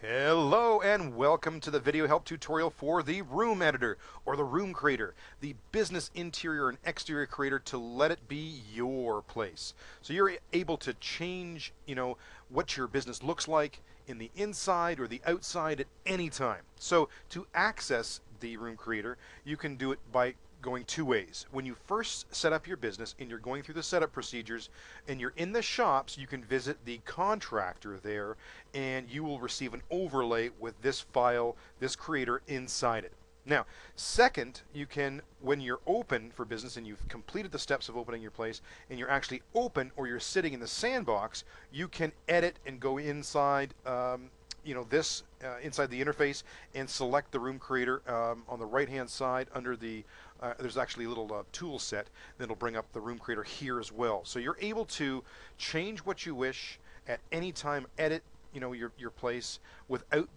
Hello and welcome to the video help tutorial for the Room Editor or the Room Creator, the business interior and exterior creator to let it be your place. So you're able to change, what your business looks like in the inside or the outside at any time. So to access the Room Creator, you can do it by going two ways. When you first set up your business and you're going through the setup procedures and you're in the shops, you can visit the contractor there and you will receive an overlay with this file, this creator inside it. Now, second, you can, when you're open for business and you've completed the steps of opening your place and you're actually open or you're sitting in the sandbox, you can edit and go inside inside the interface and select the room creator on the right hand side under the there's actually a little tool set that'll bring up the room creator here as well. So you're able to change what you wish at any time, edit your place without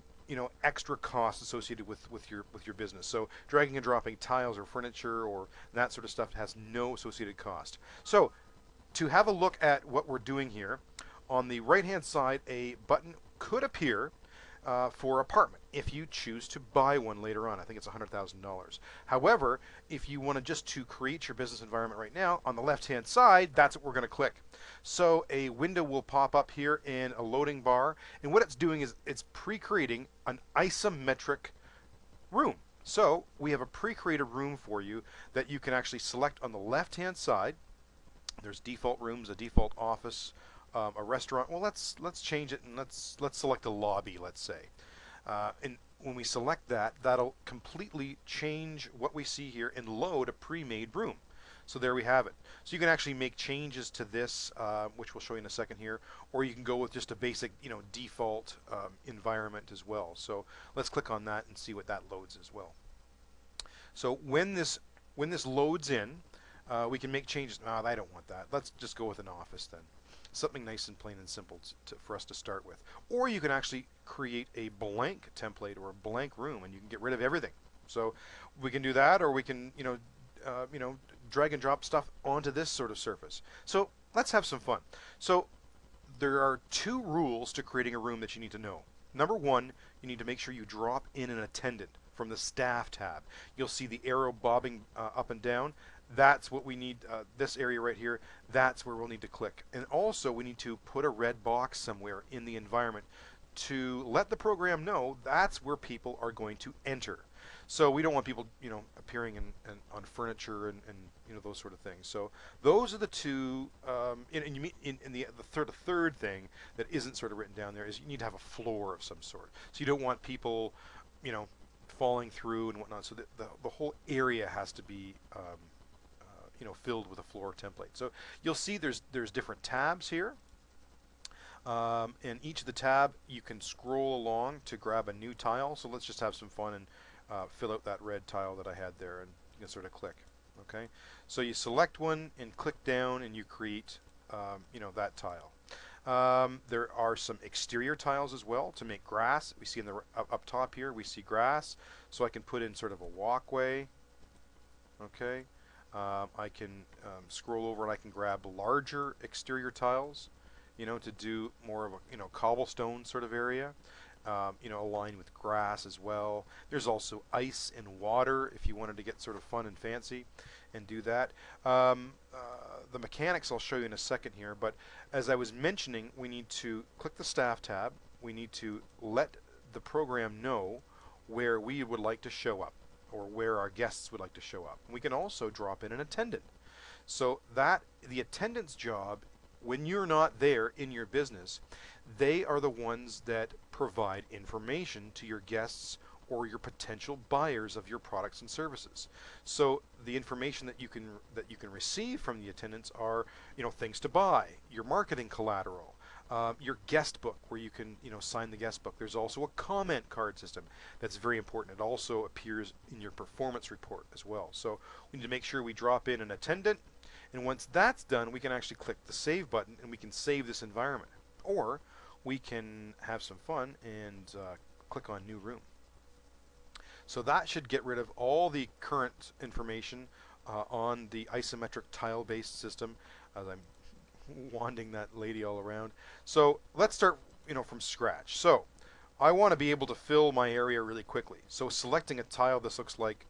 extra costs associated with your business. So dragging and dropping tiles or furniture or that sort of stuff has no associated cost. So to have a look at what we're doing here, on the right hand side a button could appear for apartment if you choose to buy one later on. I think it's $100,000. However, if you want to create your business environment right now, on the left hand side, that's what we're going to click. So a window will pop up here in a loading bar, and what it's doing is it's pre-creating an isometric room. So we have a pre-created room for you that you can actually select on the left hand side. There's default rooms, a default office, a restaurant. Well, let's change it and let's select a lobby, let's say. And when we select that, that'll completely change what we see here and load a pre-made room. So there we have it. So you can actually make changes to this, which we'll show you in a second here, or you can go with just a basic, default environment as well. So let's click on that and see what that loads as well. So when this loads in, we can make changes. I don't want that. Let's just go with an office then. Something nice and plain and simple for us to start with. Or you can actually create a blank template or a blank room and you can get rid of everything. So we can do that, or we can drag and drop stuff onto this sort of surface. So let's have some fun. So there are two rules to creating a room that you need to know. Number one, you need to make sure you drop in an attendant from the staff tab. You'll see the arrow bobbing up and down. That's what we need, this area right here, that's where we'll need to click. And also we need to put a red box somewhere in the environment to let the program know that's where people are going to enter. So we don't want people, appearing on furniture and those sort of things. So those are the two. The third thing that isn't sort of written down there is you need to have a floor of some sort. So you don't want people, falling through and whatnot. So the whole area has to be filled with a floor template. So you'll see there's different tabs here. And each of the tab you can scroll along to grab a new tile. So let's just have some fun and fill out that red tile that I had there, and you can sort of click. Okay, so you select one and click down and you create that tile. There are some exterior tiles as well to make grass. We see in the up top here we see grass, so I can put in sort of a walkway. Okay, I can scroll over and I can grab larger exterior tiles, to do more of a cobblestone sort of area, aligned with grass as well. There's also ice and water if you wanted to get sort of fun and fancy and do that. The mechanics I'll show you in a second here, but as I was mentioning, we need to click the staff tab. We need to let the program know where we would like to show up, or where our guests would like to show up. We can also drop in an attendant. So that the attendant's job, when you're not there in your business, they are the ones that provide information to your guests or your potential buyers of your products and services. So the information that you can receive from the attendants are things to buy, your marketing collateral, your guest book where you can sign the guest book. There's also a comment card system that's very important. It also appears in your performance report as well. So we need to make sure we drop in an attendant, and once that's done we can actually click the save button and we can save this environment, or we can have some fun and click on new room. So that should get rid of all the current information on the isometric tile based system, as I'm wanding that lady all around. So let's start from scratch. So I want to be able to fill my area really quickly. So selecting a tile, this looks like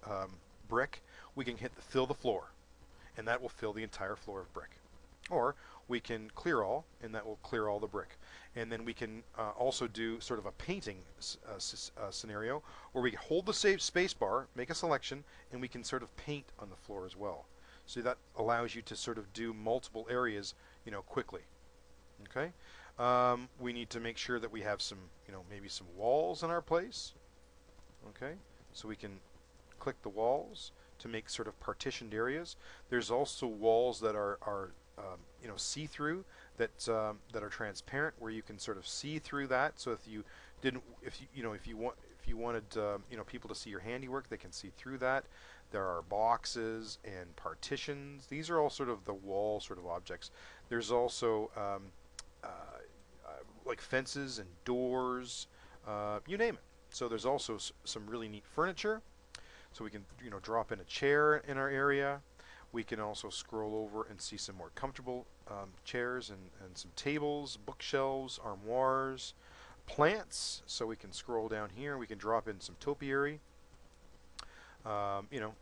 brick, we can hit the fill the floor, and that will fill the entire floor of brick. Or we can clear all, and that will clear all the brick. And then we can also do sort of a painting scenario where we hold the space bar, make a selection, and we can sort of paint on the floor as well. So that allows you to sort of do multiple areas, quickly. Okay. We need to make sure that we have some, maybe some walls in our place. Okay. So we can click the walls to make sort of partitioned areas. There's also walls that are see-through, that are transparent, where you can sort of see through that. So if you wanted people to see your handiwork, they can see through that. There are boxes and partitions. These are all sort of the wall sort of objects. There's also like fences and doors, you name it. So there's also some really neat furniture. So we can drop in a chair in our area. We can also scroll over and see some more comfortable chairs and some tables, bookshelves, armoires, plants. So we can scroll down here. We can drop in some topiary.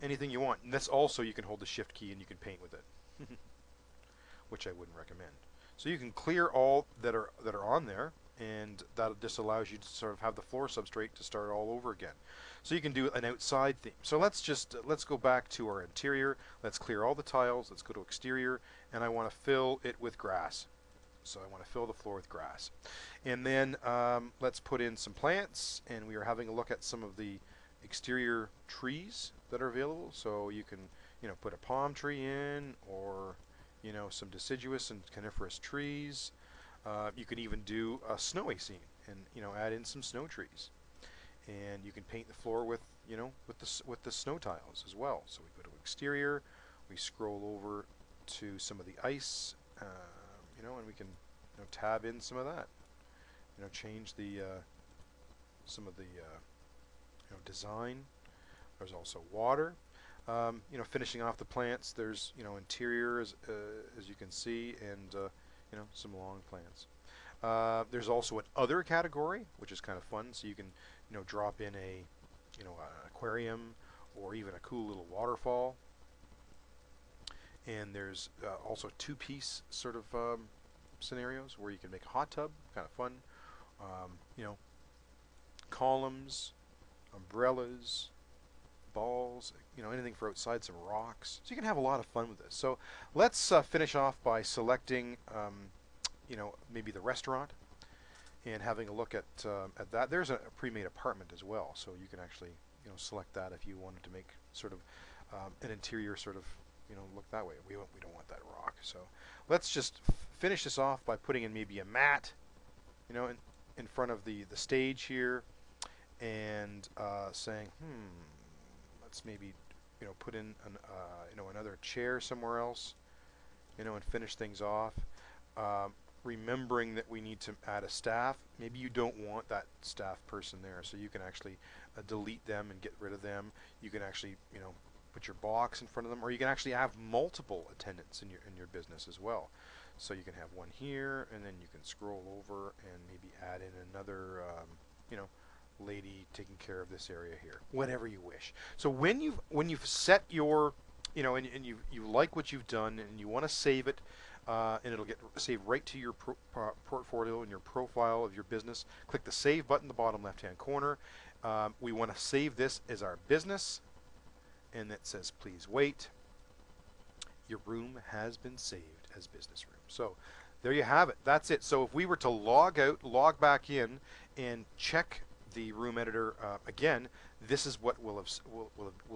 Anything you want. And that's also, you can hold the shift key and you can paint with it, which I wouldn't recommend. So you can clear all that are on there, and that just allows you to sort of have the floor substrate to start all over again. So you can do an outside theme. So let's go back to our interior. Let's clear all the tiles. Let's go to exterior, and I want to fill it with grass. So I want to fill the floor with grass. And then let's put in some plants, and we are having a look at some of the exterior trees that are available. So you can put a palm tree in, or some deciduous and coniferous trees. You can even do a snowy scene and add in some snow trees. And you can paint the floor with with the snow tiles as well. So we go to exterior, we scroll over to some of the ice, and we can tab in some of that. Change the some of the design. There's also water. Finishing off the plants, there's interior as you can see, and some long plants. There's also an other category, which is kind of fun. So you can drop in a an aquarium, or even a cool little waterfall. And there's also two-piece sort of scenarios where you can make a hot tub, kind of fun. Columns, umbrellas, balls, anything for outside, some rocks. So you can have a lot of fun with this. So let's finish off by selecting, maybe the restaurant, and having a look at that. There's a pre-made apartment as well, so you can actually select that if you wanted to make sort of an interior sort of look that way. We don't want that rock. So let's just finish this off by putting in maybe a mat, in front of the stage here, and saying, let's maybe put in an another chair somewhere else, and finish things off. Remembering that we need to add a staff. Maybe you don't want that staff person there, so you can actually delete them and get rid of them. You can actually put your box in front of them, or you can actually have multiple attendants in your business as well. So you can have one here, and then you can scroll over and maybe add in another lady taking care of this area here, whatever you wish. So when you've set your and you like what you've done, and you want to save it, and it'll get saved right to your portfolio and your profile of your business. Click the save button in the bottom left hand corner. We want to save this as our business, and it says please wait. Your room has been saved as business room. So there you have it. That's it. So if we were to log out, log back in, and check the room editor again, this is what will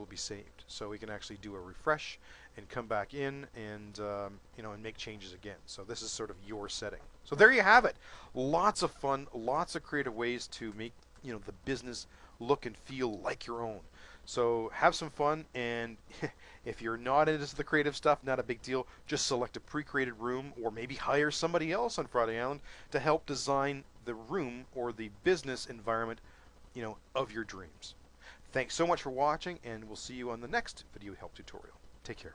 be saved. So we can actually do a refresh and come back in, and and make changes again. So this is sort of your setting. So there you have it. Lots of fun, lots of creative ways to make the business look and feel like your own. So have some fun, and if you're not into the creative stuff, not a big deal. Just select a pre-created room, or maybe hire somebody else on Friday Island to help design the room or the business environment of your dreams. Thanks so much for watching, and we'll see you on the next video help tutorial. Take care.